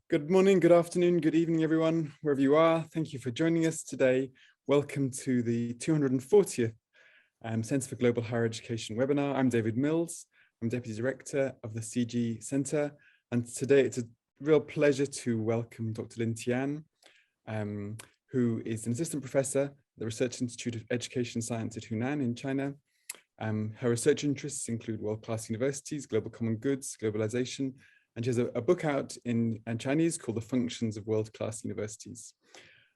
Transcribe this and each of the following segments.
Good morning, good afternoon, good evening, everyone, wherever you are. Thank you for joining us today. Welcome to the 240th Centre for Global Higher Education webinar. I'm David Mills. I'm Deputy Director of the CGHE Centre. And today it's a real pleasure to welcome Dr. Lin Tian, who is an Assistant Professor at the Research Institute of Education Science at Hunan in China. Her research interests include world-class universities, global common goods, globalization, and she has a book out in Chinese called The Functions of World-Class Universities.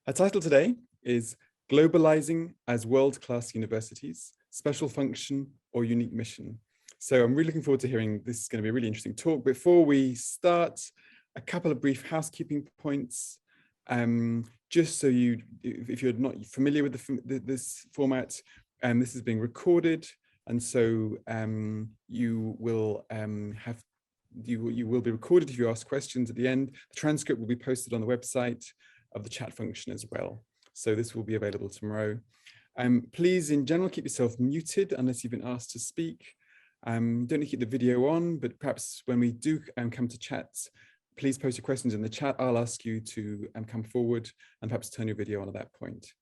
Her title today is Globalizing as World-Class Universities, Special Function or Unique Mission. So I'm really looking forward to hearing this. Is going to be a really interesting talk. Before we start, a couple of brief housekeeping points. Just so if you're not familiar with this format, this is being recorded. And so you will be recorded if you ask questions at the end. The transcript will be posted on the website of the chat function as well. So this will be available tomorrow. Please, in general, keep yourself muted unless you've been asked to speak. Don't need to keep the video on, but perhaps when we do come to chat, please post your questions in the chat. I'll ask you to come forward and perhaps turn your video on at that point.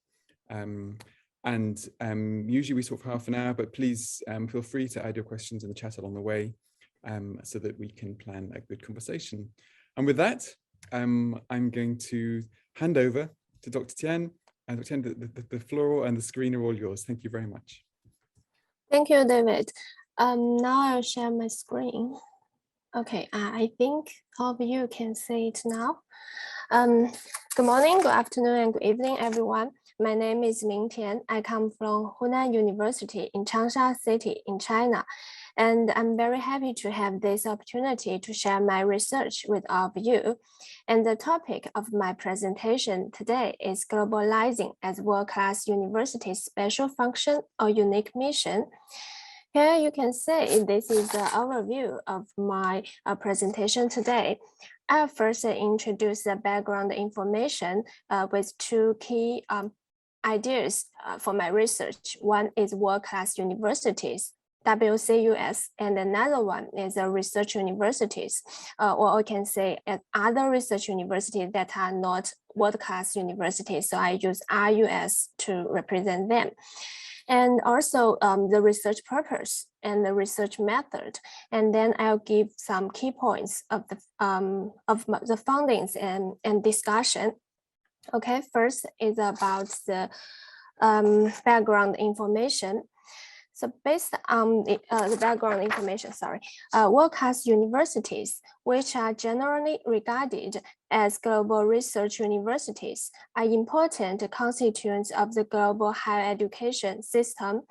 Usually we talk for half an hour, but please feel free to add your questions in the chat along the way so that we can plan a good conversation. And with that, I'm going to hand over to Dr. Tian. And Dr. Tian, the floor and the screen are all yours. Thank you very much. Thank you, David. Now I'll share my screen. Okay, I think all of you can see it now. Good morning, good afternoon, and good evening, everyone. My name is Lin Tian. I come from Hunan University in Changsha City in China. And I'm very happy to have this opportunity to share my research with all of you. And the topic of my presentation today is Globalizing as World-Class Universities' Special Function or Unique Mission. Here you can see this is the overview of my presentation today. I'll first introduce the background information with two key ideas for my research. One is world-class universities, WCUs, and another one is research universities, or I can say other research universities that are not world-class universities. So I use RUs to represent them. And also the research purpose and the research method. And then I'll give some key points of the findings and discussion. Okay, first is about the background information. So based on the background information, world-class universities, which are generally regarded as global research universities, are important constituents of the global higher education system.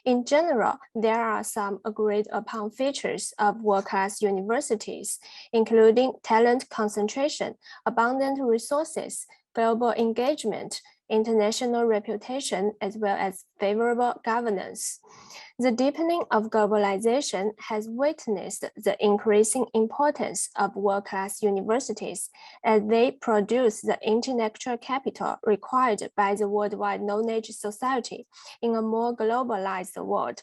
In general, there are some agreed upon features of world-class universities, including talent concentration, abundant resources, global engagement, international reputation, as well as favorable governance. The deepening of globalization has witnessed the increasing importance of world-class universities as they produce the intellectual capital required by the worldwide knowledge society in a more globalized world.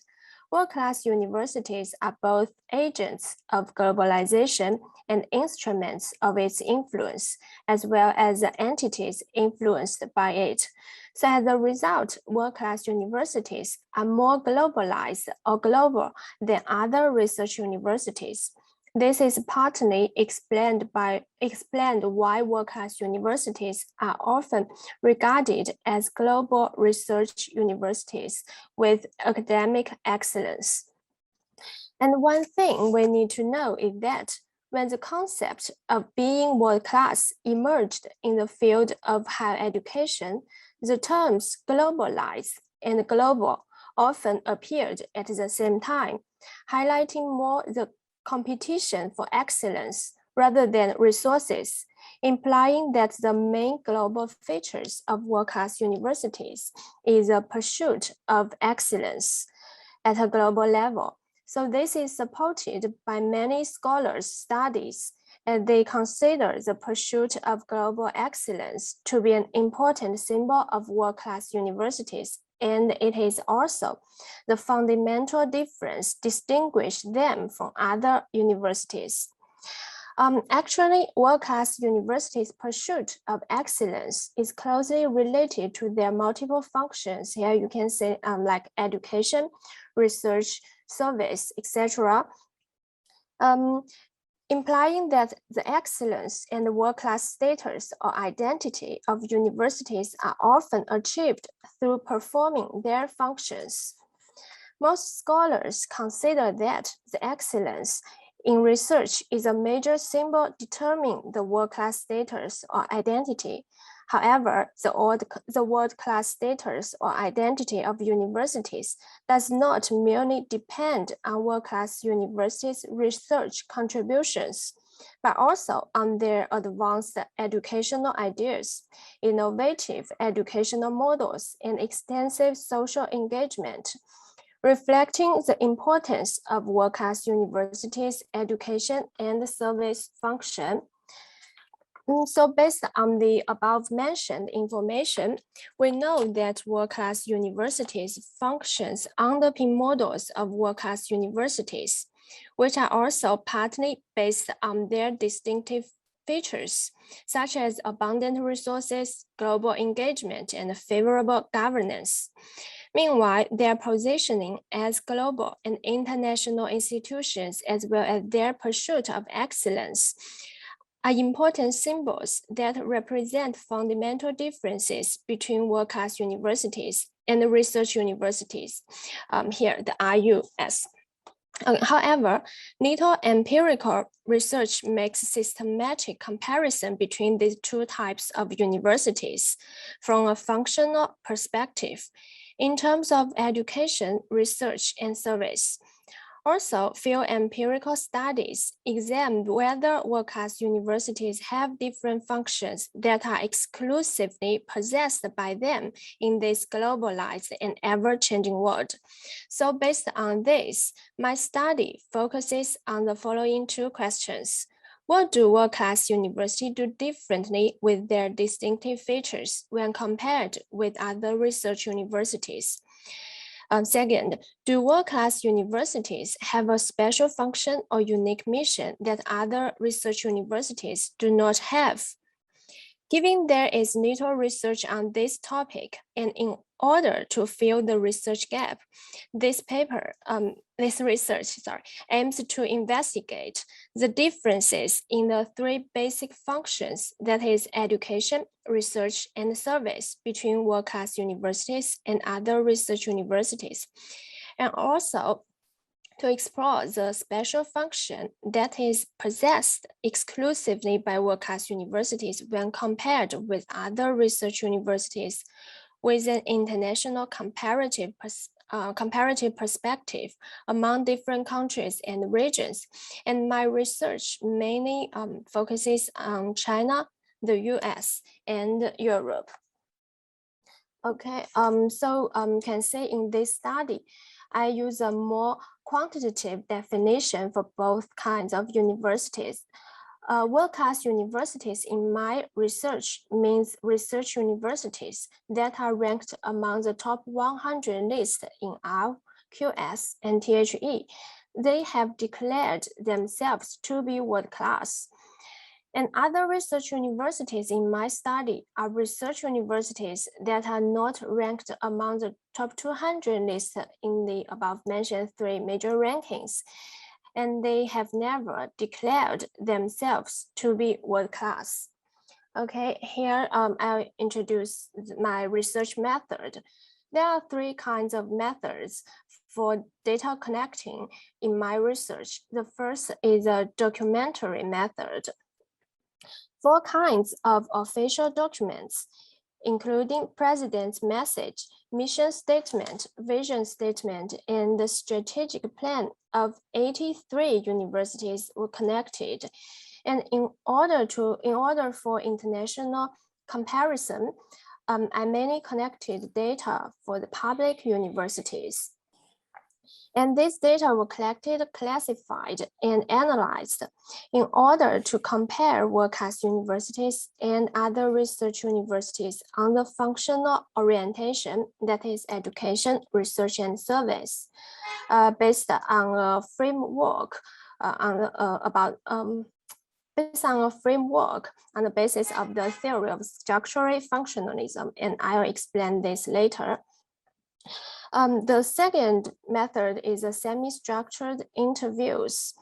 World-class universities are both agents of globalization and instruments of its influence, as well as entities influenced by it. So as a result, world-class universities are more globalized or global than other research universities. This is partly explained why world-class universities are often regarded as global research universities with academic excellence. And one thing we need to know is that when the concept of being world-class emerged in the field of higher education, the terms globalized and global often appeared at the same time, highlighting more the competition for excellence rather than resources, implying that the main global features of world-class universities is a pursuit of excellence at a global level. So this is supported by many scholars' studies, and they consider the pursuit of global excellence to be an important symbol of world-class universities, and it is also the fundamental difference distinguish them from other universities. Actually, world-class universities' pursuit of excellence is closely related to their multiple functions. Here you can see like education, research, service, etc. Implying that the excellence and the world-class status or identity of universities are often achieved through performing their functions. Most scholars consider that the excellence in research is a major symbol determining the world-class status or identity. However, the world-class status or identity of universities does not merely depend on world-class universities' research contributions, but also on their advanced educational ideas, innovative educational models, and extensive social engagement, reflecting the importance of world-class universities' education and service function. So based on the above mentioned information, we know that world-class universities functions underpin models of world-class universities, which are also partly based on their distinctive features, such as abundant resources, global engagement, and favorable governance. Meanwhile, their positioning as global and international institutions, as well as their pursuit of excellence, are important symbols that represent fundamental differences between world-class universities and research universities, here the RUs. However, little empirical research makes systematic comparison between these two types of universities from a functional perspective in terms of education, research, and service. Also, field empirical studies examine whether world-class universities have different functions that are exclusively possessed by them in this globalized and ever-changing world. So based on this, my study focuses on the following two questions. What do world-class universities do differently with their distinctive features when compared with other research universities? Second, do world-class universities have a special function or unique mission that other research universities do not have? Given there is little research on this topic, and in order to fill the research gap, this research aims to investigate the differences in the three basic functions, that is education, research, and service, between world-class universities and other research universities, and also to explore the special function that is possessed exclusively by world-class universities when compared with other research universities with an international comparative perspective among different countries and regions. And my research mainly focuses on China, the US, and Europe. Okay, can say in this study, I use a more quantitative definition for both kinds of universities. World-class universities in my research means research universities that are ranked among the top 100 list in RQS and THE. They have declared themselves to be world-class. And other research universities in my study are research universities that are not ranked among the top 200 list in the above mentioned three major rankings. And they have never declared themselves to be world-class. Okay, here I'll introduce my research method. There are three kinds of methods for data collecting in my research. The first is a documentary method. 4 kinds of official documents, including president's message, mission statement, vision statement, and the strategic plan of 83 universities were connected. And in order for international comparison, I mainly connected data for the public universities. And this data were collected, classified, and analyzed in order to compare world-class universities and other research universities on the functional orientation, that is education, research, and service, based on a framework based on a framework on the basis of the theory of structural functionalism, and I'll explain this later. The second method is a semi-structured interviews.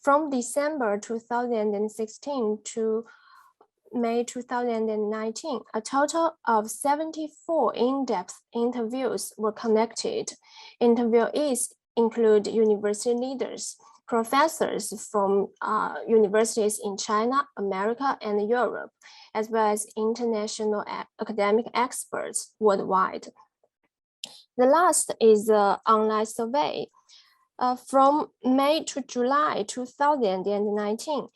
From December 2016 to May 2019, a total of 74 in-depth interviews were conducted. Interviewees include university leaders, professors from universities in China, America, and Europe, as well as international academic experts worldwide. The last is the online survey. From May to July 2019,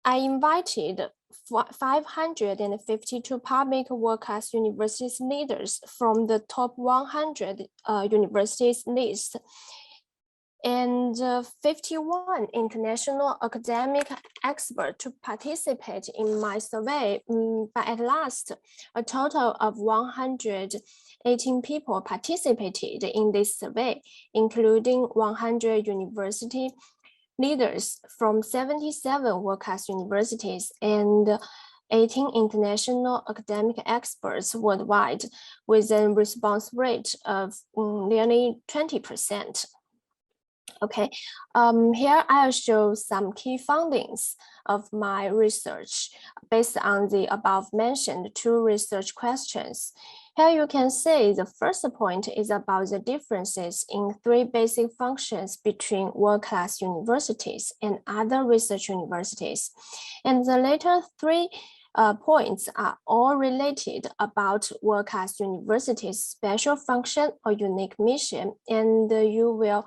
I invited 552 public world-class universities leaders from the top 100 universities list, and 51 international academic experts to participate in my survey. But at last, a total of 118 people participated in this survey, including 100 university leaders from 77 world-class universities and 18 international academic experts worldwide, with a response rate of nearly 20%. Okay, here I'll show some key findings of my research based on the above mentioned two research questions. Here you can see the first point is about the differences in three basic functions between world-class universities and other research universities. And the later three points are all related about world-class universities' special function or unique mission, and you will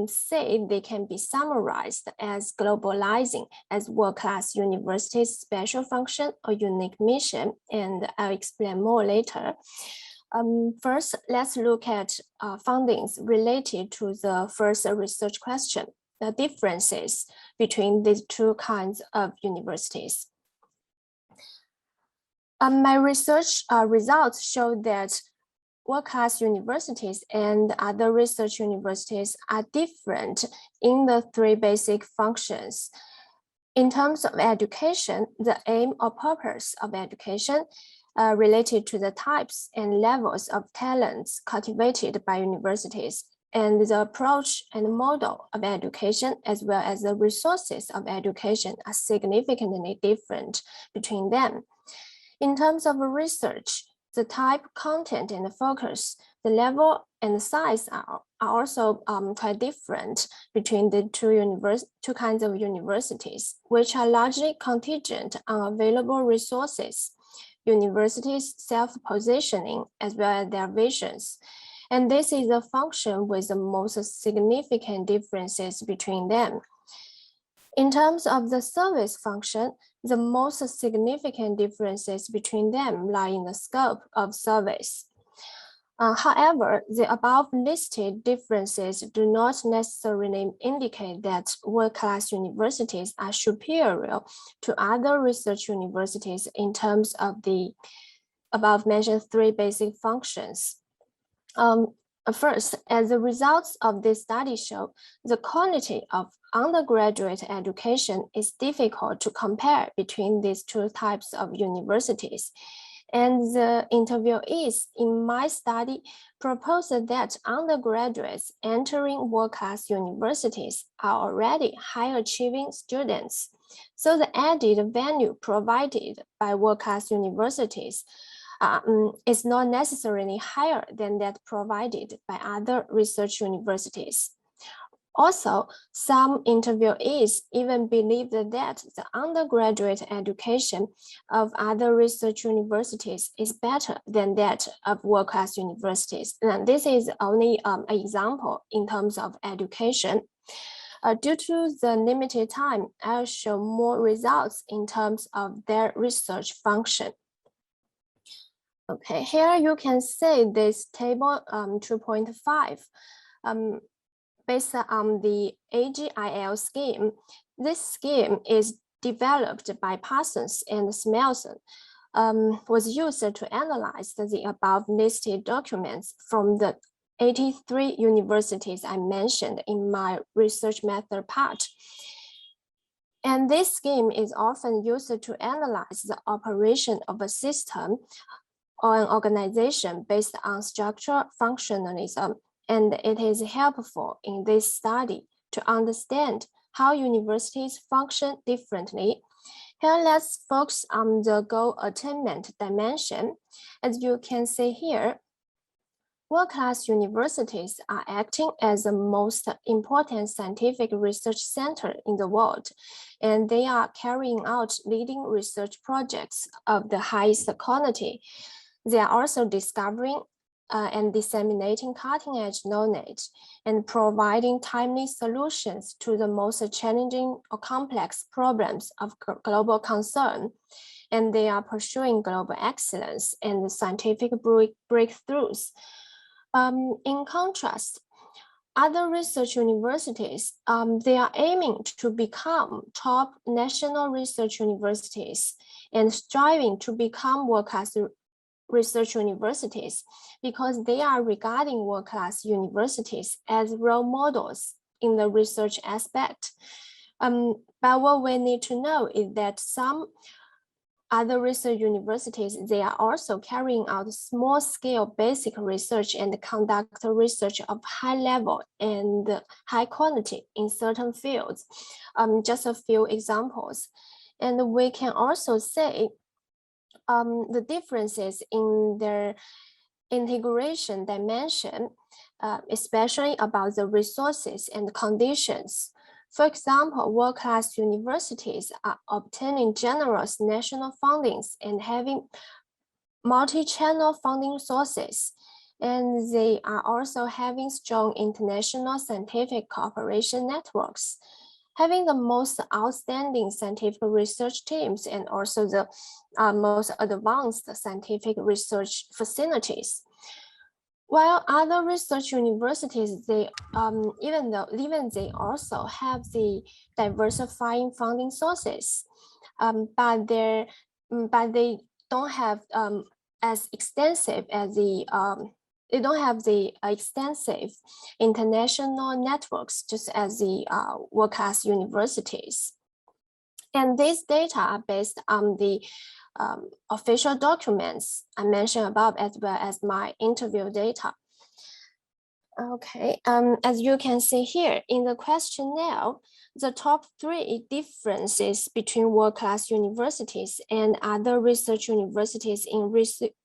say they can be summarized as globalizing as world-class universities' special function or unique mission, and I'll explain more later. First, let's look at findings related to the first research question, the differences between these two kinds of universities. My research results show that world-class universities and other research universities are different in the three basic functions. In terms of education, the aim or purpose of education related to the types and levels of talents cultivated by universities, and the approach and model of education, as well as the resources of education, are significantly different between them. In terms of research, the type, content, and the focus, the level and the size are also quite different between the two kinds of universities, which are largely contingent on available resources, universities' self-positioning, as well as their visions. And this is a function with the most significant differences between them. In terms of the service function, the most significant differences between them lie in the scope of service. However, the above listed differences do not necessarily indicate that world-class universities are superior to other research universities in terms of the above mentioned three basic functions. First, as the results of this study show, the quality of undergraduate education is difficult to compare between these two types of universities. And the interviewees in my study proposed that undergraduates entering world-class universities are already high-achieving students. So the added value provided by world-class universities is not necessarily higher than that provided by other research universities. Also, some interviewees even believed that the undergraduate education of other research universities is better than that of world-class universities. And this is only an example in terms of education. Due to the limited time, I'll show more results in terms of their research function. Okay, here you can see this table 2.5. Based on the AGIL scheme. This scheme is developed by Parsons and Smelson, was used to analyze the above listed documents from the 83 universities I mentioned in my research method part. And this scheme is often used to analyze the operation of a system or an organization based on structural functionalism, and it is helpful in this study to understand how universities function differently. Here, let's focus on the goal attainment dimension. As you can see here, world-class universities are acting as the most important scientific research center in the world, and they are carrying out leading research projects of the highest quality. They are also discovering and disseminating cutting-edge knowledge and providing timely solutions to the most challenging or complex problems of global concern. And they are pursuing global excellence and scientific breakthroughs. In contrast, other research universities, they are aiming to become top national research universities and striving to become world-class research universities because they are regarding world-class universities as role models in the research aspect. But what we need to know is that some other research universities, they are also carrying out small-scale basic research and conduct research of high level and high quality in certain fields. Just a few examples. And we can also say the differences in their integration dimension, especially about the resources and conditions. For example, world-class universities are obtaining generous national fundings and having multi-channel funding sources. And they are also having strong international scientific cooperation networks, having the most outstanding scientific research teams and also the most advanced scientific research facilities. While other research universities, they even they also have the diversifying funding sources, but they don't have as extensive as the they don't have the extensive international networks just as the world-class universities. And these data are based on the official documents I mentioned above, as well as my interview data. Okay, as you can see here in the questionnaire, the top 3 differences between world-class universities and other research universities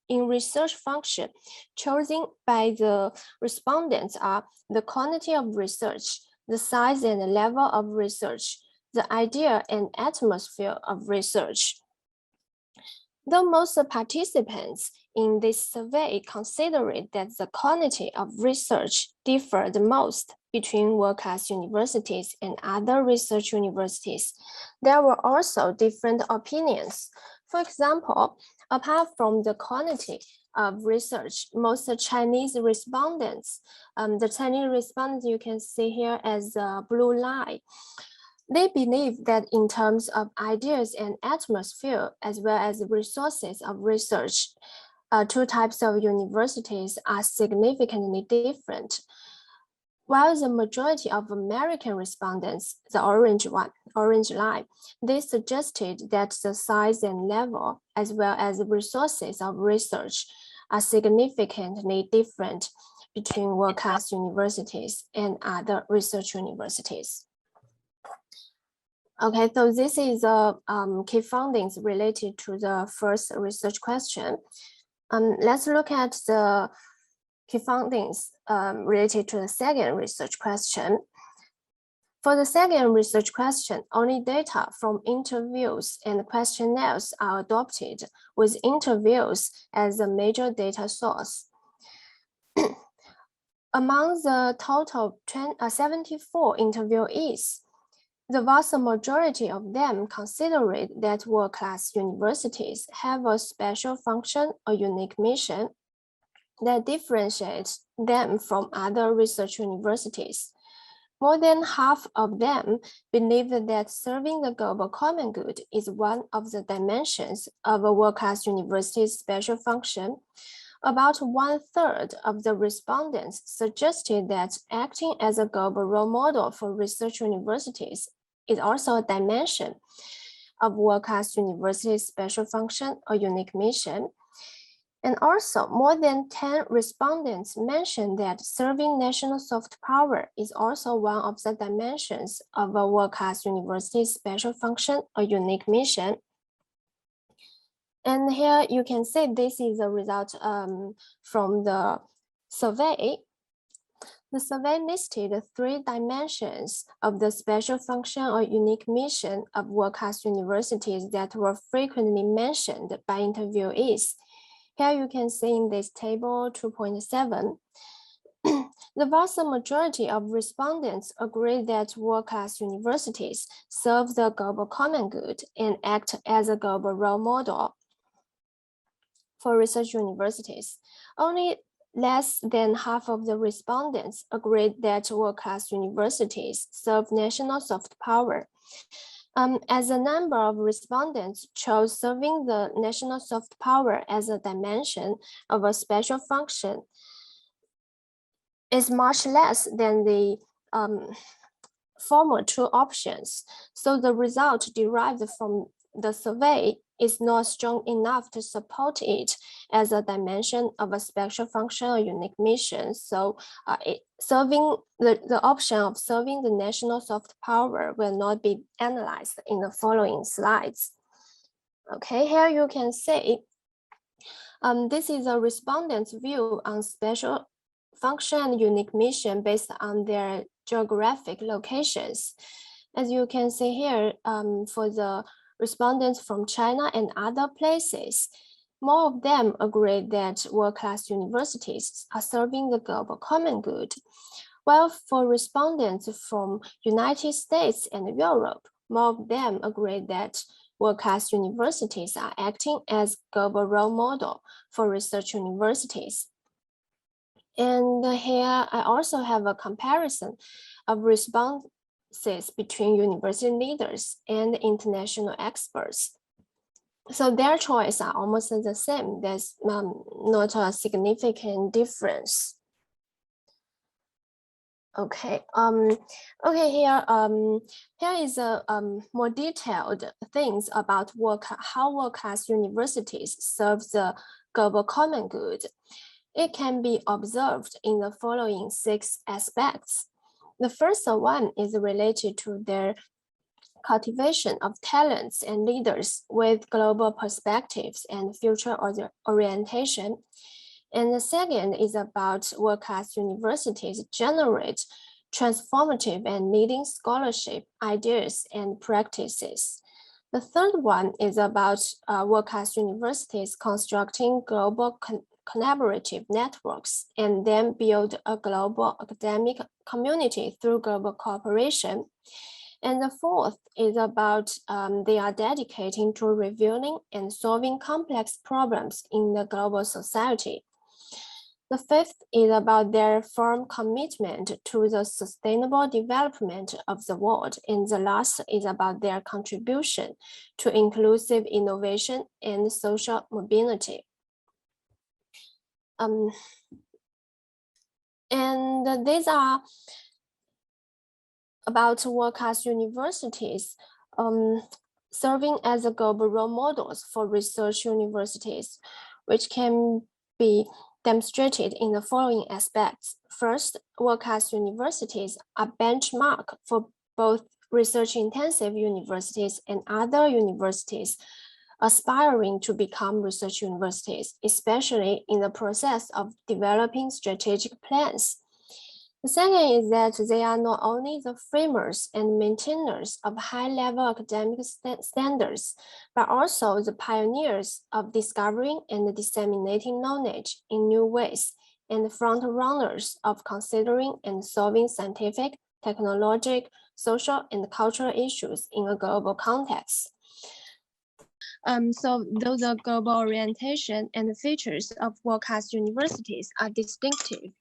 in research function chosen by the respondents are the quantity of research, the size and the level of research, the idea and atmosphere of research. Though most participants in this survey considered that the quality of research differed the most between world-class universities and other research universities, there were also different opinions. For example, apart from the quality of research, most Chinese respondents, the Chinese respondents you can see here as a blue line, they believe that in terms of ideas and atmosphere, as well as resources of research, 2 types of universities are significantly different. While the majority of American respondents, the orange line, they suggested that the size and level, as well as resources of research, are significantly different between world-class universities and other research universities. Okay, so this is the key findings related to the first research question. Let's look at the key findings related to the second research question. For the second research question, only data from interviews and questionnaires are adopted, with interviews as the major data source. Among the total 74 interviewees, the vast majority of them considered that world-class universities have a special function or unique mission that differentiates them from other research universities. More than half of them believe that serving the global common good is one of the dimensions of a world-class university's special function. About 1/3 of the respondents suggested that acting as a global role model for research universities is also a dimension of world-class university's special function or unique mission. And also, more than 10 respondents mentioned that serving national soft power is also one of the dimensions of a world-class university's special function or unique mission. And here you can see this is a result from the survey. The survey listed 3 dimensions of the special function or unique mission of world-class universities that were frequently mentioned by interviewees. Here you can see in this table 2.7. The vast majority of respondents agree that world-class universities serve the global common good and act as a global role model for research universities. Only less than half of the respondents agreed that world-class universities serve national soft power. As a number of respondents chose serving the national soft power as a dimension of a special function is much less than the former 2 options. So the result derived from the survey is not strong enough to support it as a dimension of a special function or unique mission. So the option of serving the national soft power will not be analyzed in the following slides. Okay, here you can see this is a respondent's view on special function and unique mission based on their geographic locations. As you can see here, for the respondents from China and other places, more of them agree that world-class universities are serving the global common good. While for respondents from United States and Europe, more of them agree that world-class universities are acting as global role model for research universities. And here I also have a comparison of responses between university leaders and international experts. So their choices are almost the same. There's not a significant difference. Okay. Here is a more detailed things about how world-class universities serve the global common good. It can be observed in the following 6 aspects. The first one is related to their cultivation of talents and leaders with global perspectives and future orientation. And the second is about world-class universities generate transformative and leading scholarship ideas and practices. The third one is about world-class universities constructing global collaborative networks and then build a global academic community through global cooperation. And the fourth is about they are dedicating to revealing and solving complex problems in the global society. The fifth is about their firm commitment to the sustainable development of the world. And the last is about their contribution to inclusive innovation and social mobility. And these are about world-class universities serving as a global role models for research universities, which can be demonstrated in the following aspects. First, world-class universities are benchmark for both research-intensive universities and other universities aspiring to become research universities, especially in the process of developing strategic plans. The second is that they are not only the framers and maintainers of high-level academic standards, but also the pioneers of discovering and disseminating knowledge in new ways, and the front-runners of considering and solving scientific, technological, social, and cultural issues in a global context. So those are global orientation and the features of world-class universities are distinctive.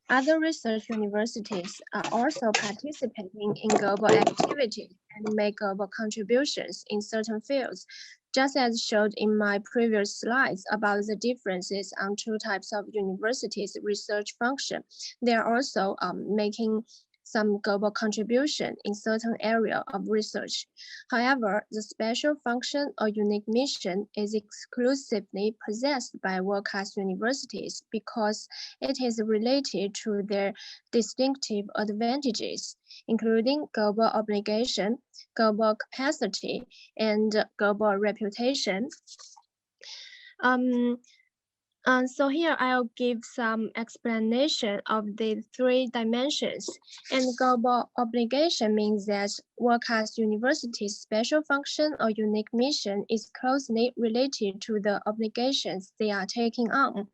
Other research universities are also participating in global activities and make global contributions in certain fields, just as showed in my previous slides about the differences on 2 types of universities' research function. They are also making some global contribution in certain area of research. However, the special function or unique mission is exclusively possessed by world-class universities because it is related to their distinctive advantages, including global obligation, global capacity, and global reputation. So here I'll give some explanation of the three dimensions. And global obligation means that world-class universities' special function or unique mission is closely related to the obligations they are taking on,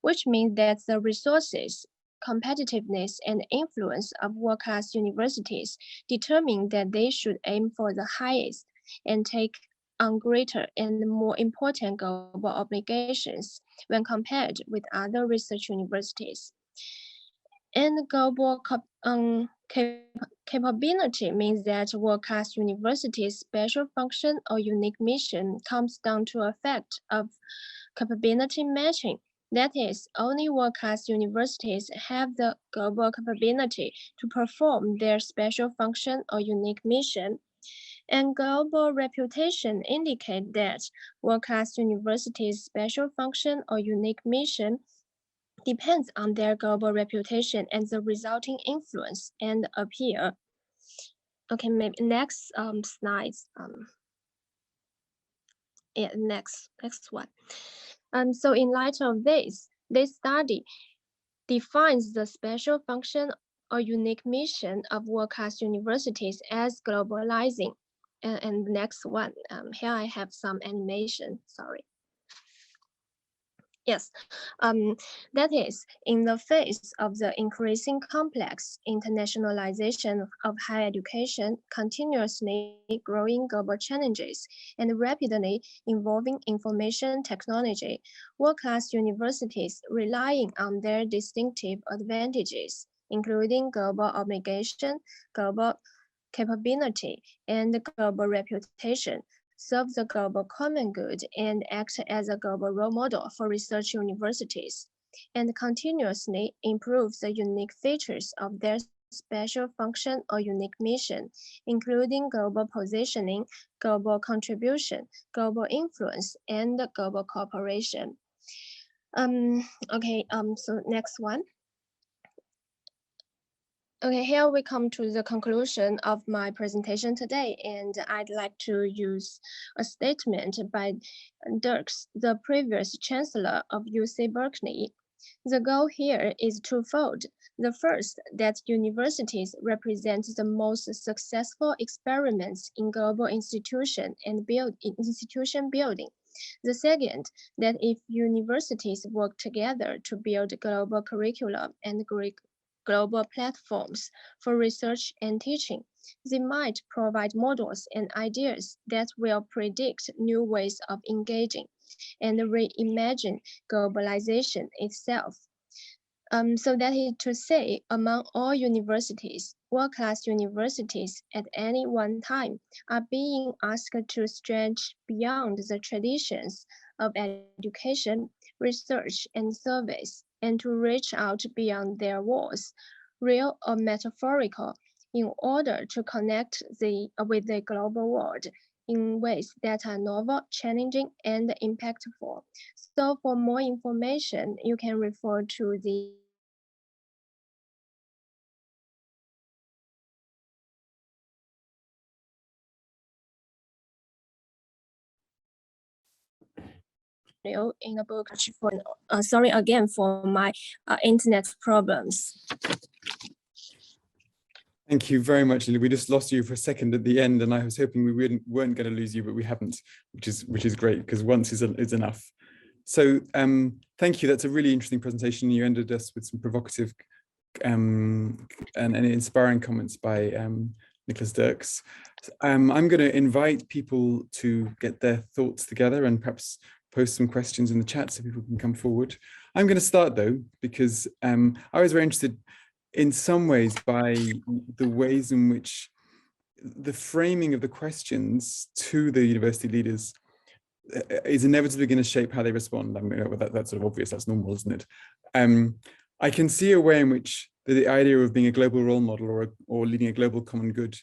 which means that the resources, competitiveness, and influence of world-class universities determine that they should aim for the highest and take on greater and more important global obligations when compared with other research universities. And global capability means that world-class universities' special function or unique mission comes down to a fact of capability matching. That is, only world-class universities have the global capability to perform their special function or unique mission. And global reputation indicate that world-class universities' special function or unique mission depends on their global reputation and the resulting influence and appeal. Okay, maybe next slides. Yeah, next one. So in light of this study defines the special function or unique mission of world-class universities as globalizing. And the next one, here I have some animation, sorry. Yes, that is, in the face of the increasing complex internationalization of higher education, continuously growing global challenges, and rapidly evolving information technology, world-class universities relying on their distinctive advantages, including global obligation, global capability, and global reputation, serve the global common good and act as a global role model for research universities, and continuously improve the unique features of their special function or unique mission, including global positioning, global contribution, global influence, and global cooperation. So next one. Okay, here we come to the conclusion of my presentation today, and I'd like to use a statement by Dirks, the previous chancellor of UC Berkeley. The goal here is twofold. The first, that universities represent the most successful experiments in global institution building. The second, that if universities work together to build global curriculum and global platforms for research and teaching, they might provide models and ideas that will predict new ways of engaging and reimagine globalization itself. So that is to say, among all universities, world-class universities at any one time are being asked to stretch beyond the traditions of education, research, and service, and to reach out beyond their walls, real or metaphorical, in order to connect with the global world in ways that are novel, challenging, and impactful. So for more information, you can refer to the in a book. Sorry again for my internet problems. Thank you very much, Lily. We just lost you for a second at the end, and I was hoping we weren't going to lose you, but we haven't, which is great, because once is enough. So thank you. That's a really interesting presentation. You ended us with some provocative and inspiring comments by Nicholas Dirks. I'm going to invite people to get their thoughts together and perhaps post some questions in the chat so people can come forward. I'm going to start though, because I was very interested in some ways by the ways in which the framing of the questions to the university leaders is inevitably going to shape how they respond. I mean, that's sort of obvious, that's normal, isn't it? I can see a way in which the idea of being a global role model or leading a global common good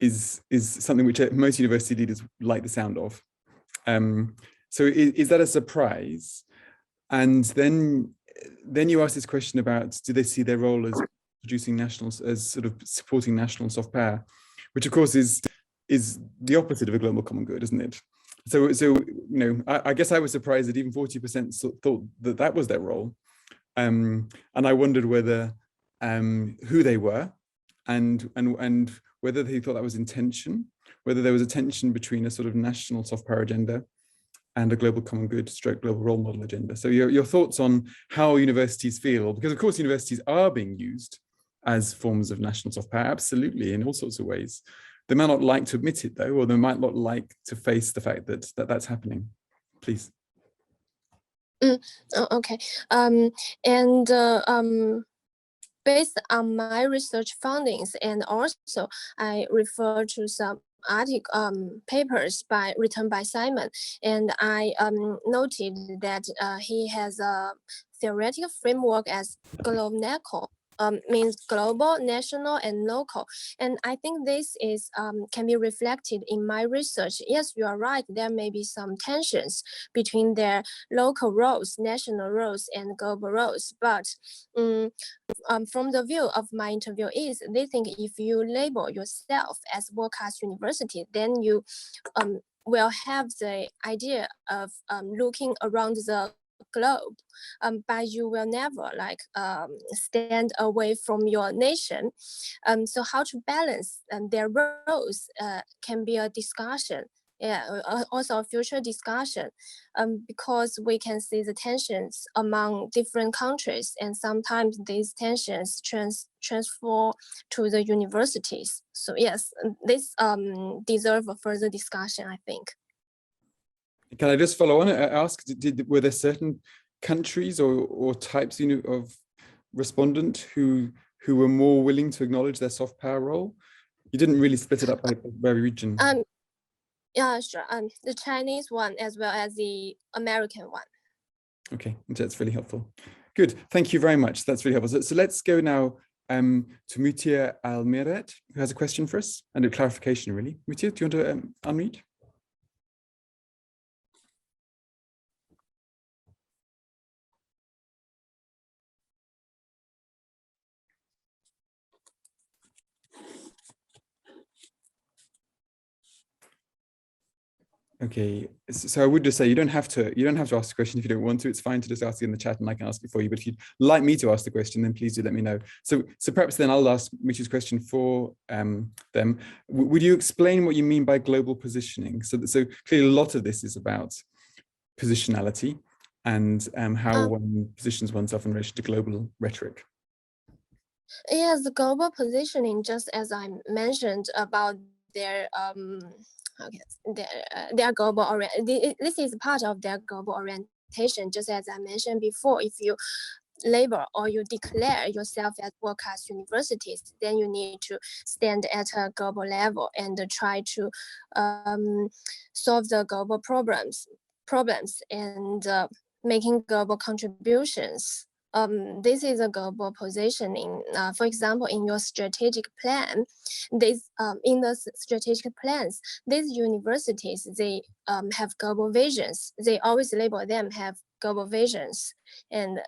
is something which most university leaders like the sound of. So is that a surprise? And then you ask this question about, do they see their role as producing as sort of supporting national soft power, which of course is the opposite of a global common good, isn't it? So I guess I was surprised that even 40% thought that was their role. And I wondered whether who they were and whether they thought that was intention, whether there was a tension between a sort of national soft power agenda and a global common good / global role model agenda. So your thoughts on how universities feel, because of course universities are being used as forms of national soft power, absolutely, in all sorts of ways. They might not like to admit it though, or they might not like to face the fact that that's happening. Please. Okay. Based on my research findings, and also I refer to some papers written by Simon, and I noted that he has a theoretical framework as global. Means global, national, and local. And I think this is can be reflected in my research. Yes, you are right. There may be some tensions between their local roles, national roles, and global roles. But from the view of my interviewees, they think if you label yourself as world-class university, then you will have the idea of looking around the globe, but you will never stand away from your nation. So how to balance their roles can be a discussion. Yeah, also a future discussion, because we can see the tensions among different countries, and sometimes these tensions transfer to the universities. So yes, this deserves a further discussion, I think. Can I just follow on and ask, were there certain countries or types of respondent who were more willing to acknowledge their soft power role? You didn't really split it up by region. Yeah, sure. The Chinese one as well as the American one. Okay, that's really helpful. Good, thank you very much. That's really helpful. So let's go now to Mutia Almiret, who has a question for us and a clarification, really. Mutia, do you want to unmute? Okay, so I would just say you don't have to ask the question if you don't want to. It's fine to just ask it in the chat and I can ask it for you. But if you'd like me to ask the question, then please do let me know. So perhaps then I'll ask Michi's question for them. Would you explain what you mean by global positioning? So clearly a lot of this is about positionality and how one positions oneself in relation to global rhetoric. Yes, the global positioning, just as I mentioned about their their global this is part of their global orientation. Just as I mentioned before, if you label or you declare yourself as world-class universities, then you need to stand at a global level and try to solve the global problems and making global contributions. This is a global positioning. For example, in your strategic plan, in the strategic plans, these universities, they have global visions. They always label them have global visions. And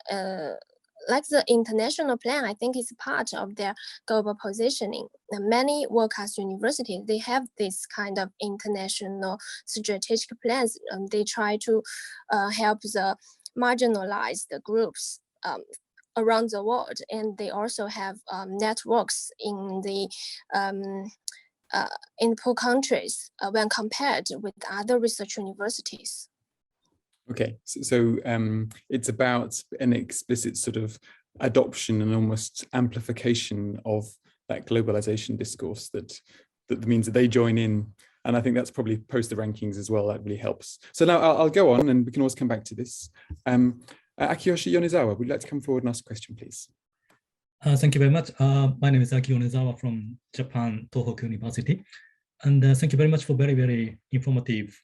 like the international plan, I think it's part of their global positioning. Many world-class universities, they have this kind of international strategic plans. They try to help the marginalized groups around the world, and they also have networks in the poor countries when compared with other research universities. Okay, so it's about an explicit sort of adoption and almost amplification of that globalization discourse that means that they join in. And I think that's probably post the rankings as well. That really helps. So now I'll go on, and we can always come back to this. Akiyoshi Yonezawa, would you like to come forward and ask a question, please? Thank you very much. My name is Aki Yonezawa from Japan Tohoku University. And thank you very much for very, very informative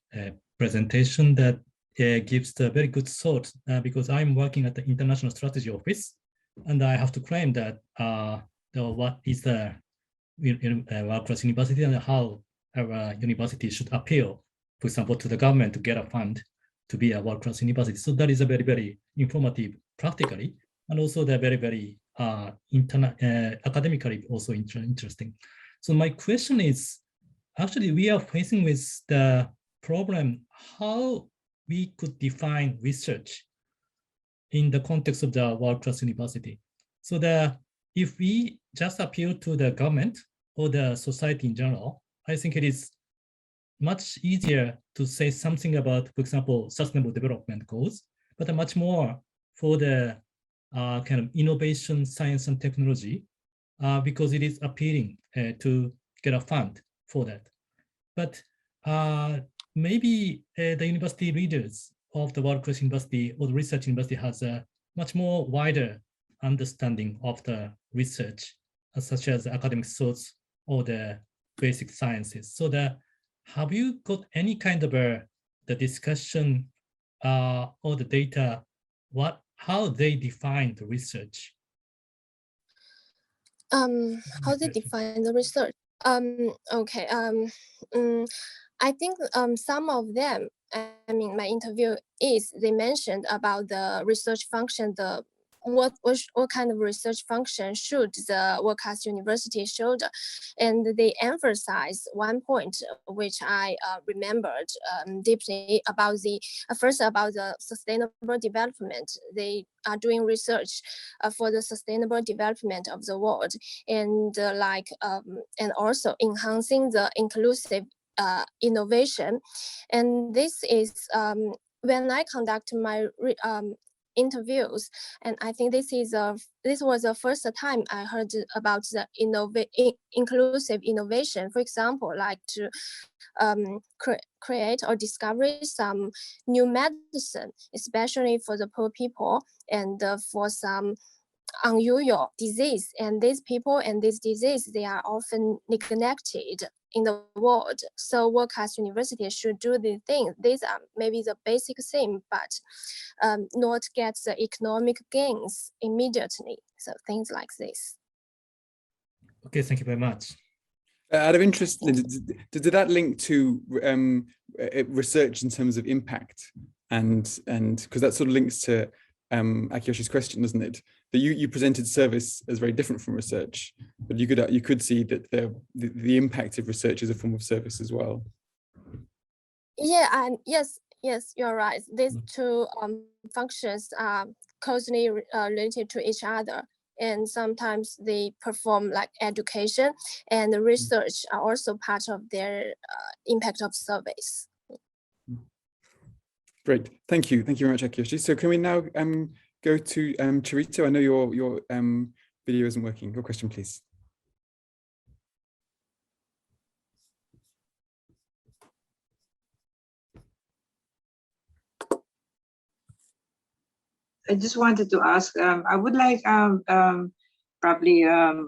presentation that gives a very good thought because I'm working at the International Strategy Office and I have to claim that what is the world-class university and how our university should appeal, for example, to the government to get a fund to be a world-class university. So that is a very, very informative practically, and also they're very, very academically also interesting. So my question is, actually, we are facing with the problem how we could define research in the context of the world-class university. So if we just appeal to the government or the society in general, I think it is much easier to say something about, for example, sustainable development goals, but much more for the kind of innovation, science, and technology, because it is appealing to get a fund for that. But maybe the university leaders of the world-class university or the research university has a much more wider understanding of the research, such as academic thoughts or the basic sciences. So have you got any kind of the discussion or the data, how they define the research? How they define the research? Okay. I think some of them, I mean, my interview they mentioned about the research function, what kind of research function should the world-class university should, and they emphasize one point which I remembered deeply about about the sustainable development. They are doing research for the sustainable development of the world, and and also enhancing the inclusive innovation. And this is when I conduct my interviews, and I think this was the first time I heard about the inclusive innovation. For example, like to create or discover some new medicine, especially for the poor people and for some unusual disease. And these people and this disease, they are often neglected in the world. So world-class universities should do these things. These are maybe the basic thing, but not get the economic gains immediately. So things like this. Okay, thank you very much. Out of interest, did that link to research in terms of impact, and because that sort of links to Akiyoshi's question, doesn't it? That you presented service as very different from research, but you could see that the impact of research is a form of service as well. Yeah, and yes, you're right. These two functions are closely related to each other, and sometimes they perform like education, and research are also part of their impact of service. Great, thank you very much, Akiyoshi. So can we now go to Charito? I know your video isn't working. Your question, please. I just wanted to ask, I would like probably a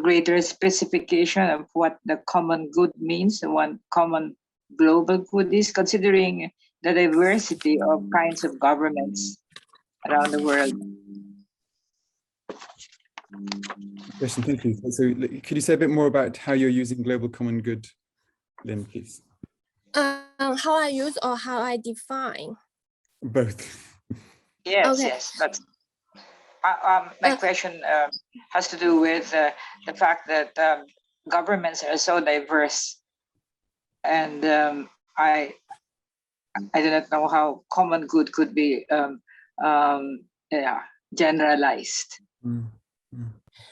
greater specification of what the common good means, one common global good is, considering the diversity of kinds of governments around the world. Question, thank you. So could you say a bit more about how you're using global common good, Lynn, please? How I use or how I define? Both. Yes, okay. Yes. But my question has to do with the fact that governments are so diverse, and I do not know how common good could be generalized.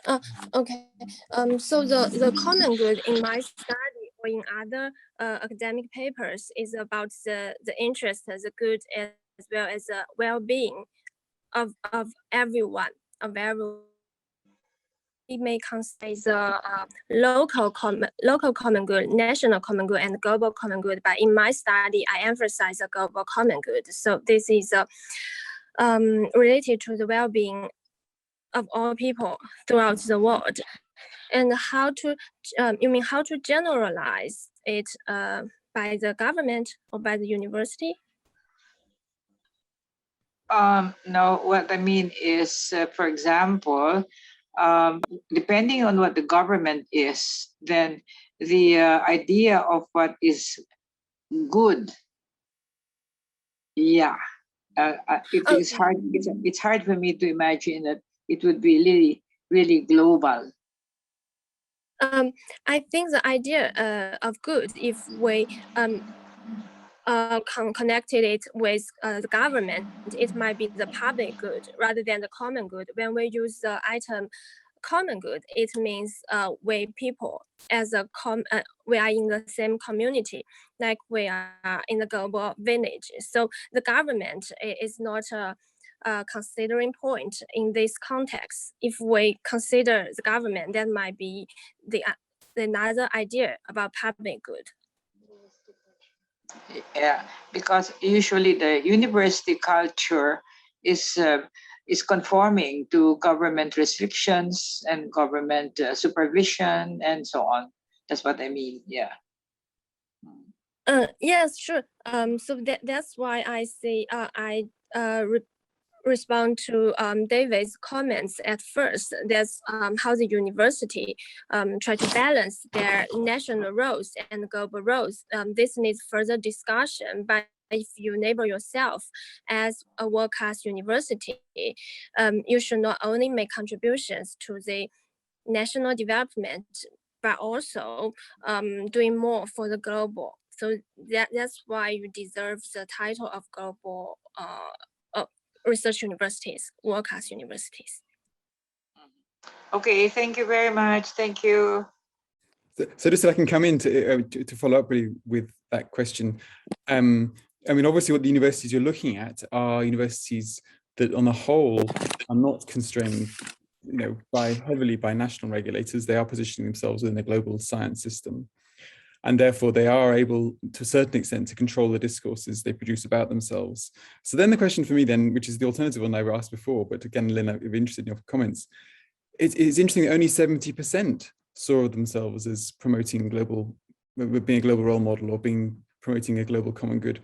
Okay. So the common good in my study or in other academic papers is about the interest, the good, as well as the well-being of everyone, We may consider the local common good, national common good, and global common good. But in my study, I emphasize the global common good. So this is related to the well-being of all people throughout the world. And how to, you mean how to generalize it by the government or by the university? No, what I mean is, for example, depending on what the government is, then the idea of what is good, yeah, it is hard. It's hard for me to imagine that it would be really global. I think the idea of good, if we connected it with the government, it might be the public good rather than the common good. When we use the item common good, it means we people as a we are in the same community, like we are in the global village. So the government is not a considering point in this context. If we consider the government, that might be the another idea about public good. Yeah, because usually the university culture is conforming to government restrictions and government supervision and so on. That's what I mean. Yeah. Yes, sure. So that's why I say I respond to David's comments at first. That's how the university try to balance their national roles and global roles. This needs further discussion, but if you label yourself as a world-class university, you should not only make contributions to the national development, but also doing more for the global. So that's why you deserve the title of global research universities, world-class universities. Okay, thank you very much. Thank you. So just so I can come in to follow up really with that question. I mean, obviously what the universities you're looking at are universities that on the whole are not constrained, heavily by national regulators. They are positioning themselves within a global science system. And therefore they are able to a certain extent to control the discourses they produce about themselves. So then the question for me then, which is the alternative one I asked before, but again, Lynn, I'd be interested in your comments. It's interesting that only 70% saw themselves as promoting being a global role model or promoting a global common good.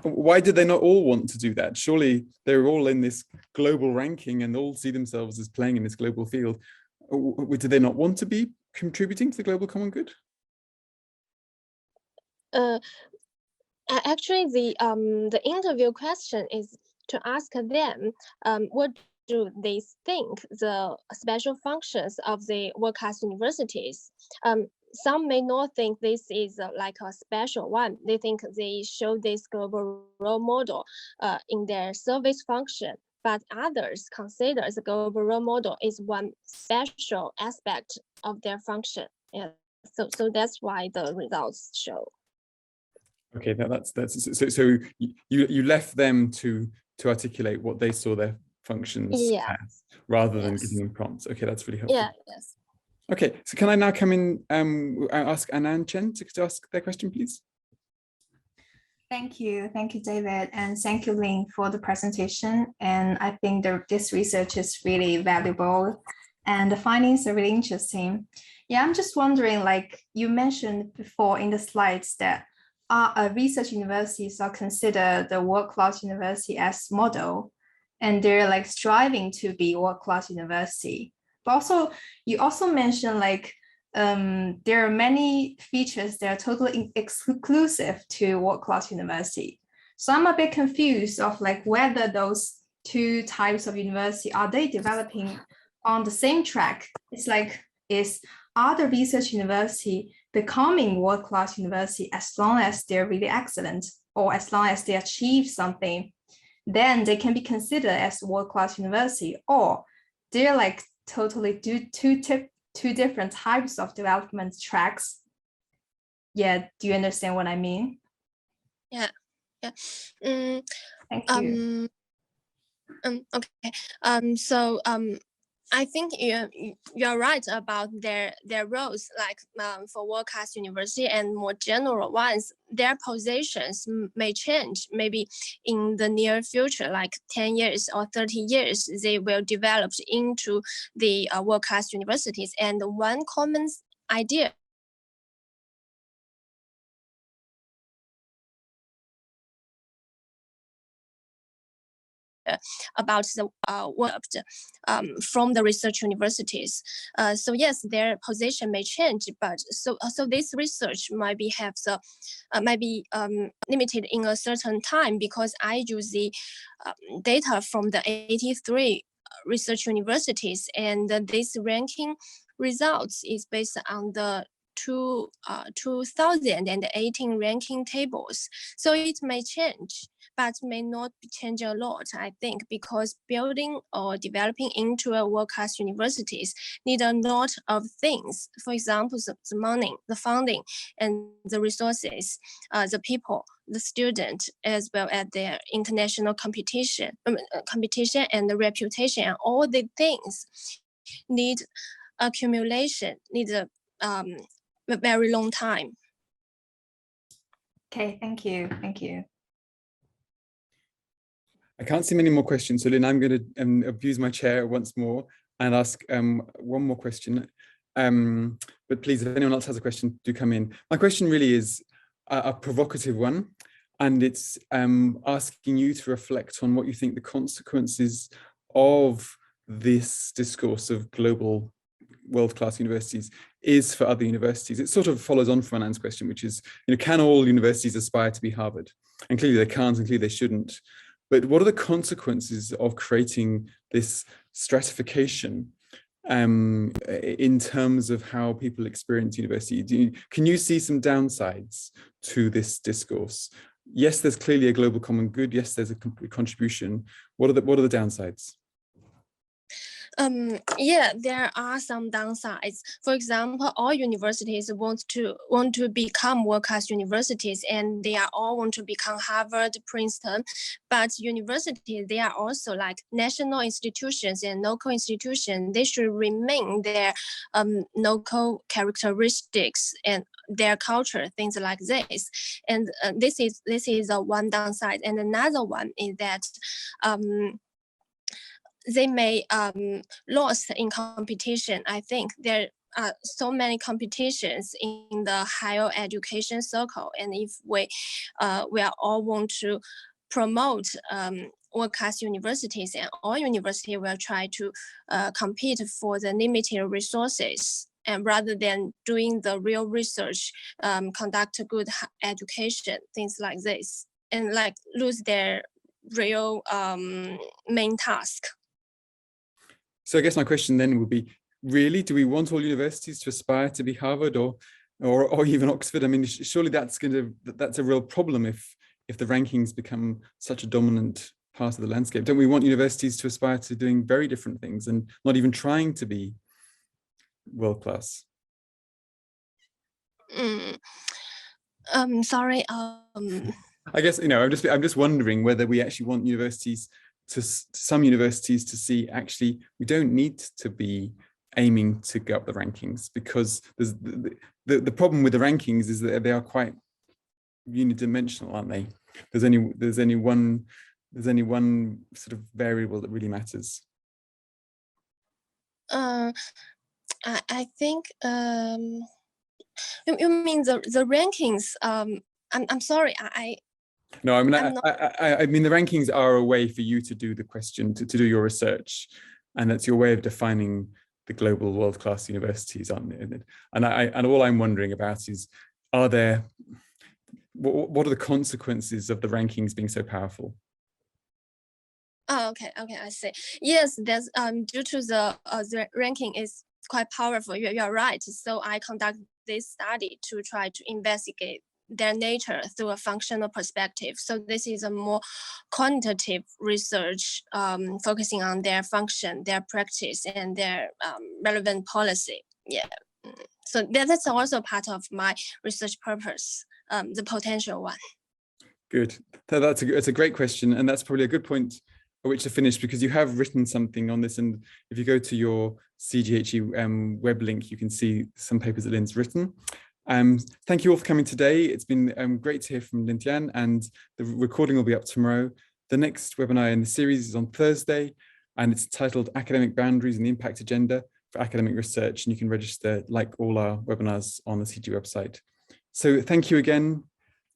Why did they not all want to do that? Surely they're all in this global ranking and all see themselves as playing in this global field. Do they not want to be contributing to the global common good? Actually, the interview question is to ask them what do they think the special functions of the world-class universities. Some may not think this is like a special one. They think they show this global role model in their service function, but others consider the global role model is one special aspect of their function. Yeah. So that's why the results show. Okay, so you left them to articulate what they saw their functions as, rather than giving them prompts. Okay, that's really helpful. Yeah. Yes. Okay, so can I now come in ask Anand Chen to ask their question, please? Thank you, David, and thank you, Lynn, for the presentation. And I think this research is really valuable, and the findings are really interesting. Yeah, I'm just wondering, like you mentioned before in the slides, that research universities are considered the world-class university as model, and they're like striving to be world-class university. But also, you also mentioned like there are many features that are totally exclusive to world-class university. So I'm a bit confused of like whether those two types of university, are they developing on the same track? It's like, are the research university becoming world-class university as long as they're really excellent, or as long as they achieve something, then they can be considered as world-class university, or they're like totally two different types of development tracks? Yeah, do you understand what I mean? Yeah. Thank you. Okay. So I think you're right about their roles, like for world-class university and more general ones. Their positions may change. Maybe in the near future, like 10 years or 30 years, they will develop into the world-class universities. And one common idea about the work from the research universities. So yes, their position may change, but so this research might be limited in a certain time, because I use the data from the 83 research universities, and this ranking results is based on the 2018 ranking tables. So it may change, but may not change a lot, I think, because building or developing into a world-class universities need a lot of things. For example, the money, the funding, and the resources, the people, the student, as well as their international competition and the reputation, and all the things need accumulation, need a very long time. Okay, thank you. I can't see many more questions, so Lynn, I'm going to abuse my chair once more and ask one more question. But please, if anyone else has a question, do come in. My question really is a provocative one, and it's asking you to reflect on what you think the consequences of this discourse of global world-class universities is for other universities. It sort of follows on from Hunan's question, which is, can all universities aspire to be Harvard? And clearly they can't, and clearly they shouldn't. But what are the consequences of creating this stratification in terms of how people experience university? Can you see some downsides to this discourse? Yes, there's clearly a global common good. Yes, there's a contribution. What are the downsides? Yeah, there are some downsides. For example, all universities want to become world-class universities, and they are all want to become Harvard, Princeton. But universities, they are also like national institutions and local institutions. They should remain their local characteristics and their culture, things like this. And this is one downside. And another one is that they may lost in competition. I think there are so many competitions in the higher education circle, and if we are all want to promote world-class universities, and all universities will try to compete for the limited resources, and rather than doing the real research, conduct a good education, things like this, and like lose their real main task. So I guess my question then would be, really, do we want all universities to aspire to be Harvard or even Oxford? I mean, surely that's a real problem if the rankings become such a dominant part of the landscape. Don't we want universities to aspire to doing very different things and not even trying to be world class? Sorry. I guess I'm just wondering whether we actually want some universities to see, actually we don't need to be aiming to go up the rankings, because there's the problem with the rankings is that they are quite unidimensional, aren't they? There's only one sort of variable that really matters. I think you mean the rankings. I'm sorry. No, I mean, I mean, the rankings are a way for you to do the question, to do your research, and that's your way of defining the global world-class universities, aren't it? And all I'm wondering about is, what are the consequences of the rankings being so powerful? Oh, okay, I see. Yes, that's due to the ranking is quite powerful. You're right. So I conduct this study to try to investigate their nature through a functional perspective. So this is a more quantitative research, focusing on their function, their practice, and their relevant policy. Yeah. So that's also part of my research purpose, the potential one. Good. That's a great question, and that's probably a good point at which to finish, because you have written something on this, and if you go to your CGHE web link, you can see some papers that Lynn's written. Thank you all for coming today. It's been great to hear from Lynn Tian, and the recording will be up tomorrow. The next webinar in the series is on Thursday, and it's titled Academic Boundaries and the Impact Agenda for Academic Research, and you can register, like all our webinars, on the CG website. So thank you again,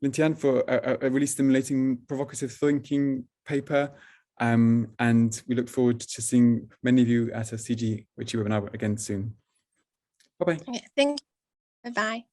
Lynn Tian, for a really stimulating, provocative thinking paper. And we look forward to seeing many of you at a CGHE webinar again soon. Bye-bye. Okay, thank you. Bye-bye.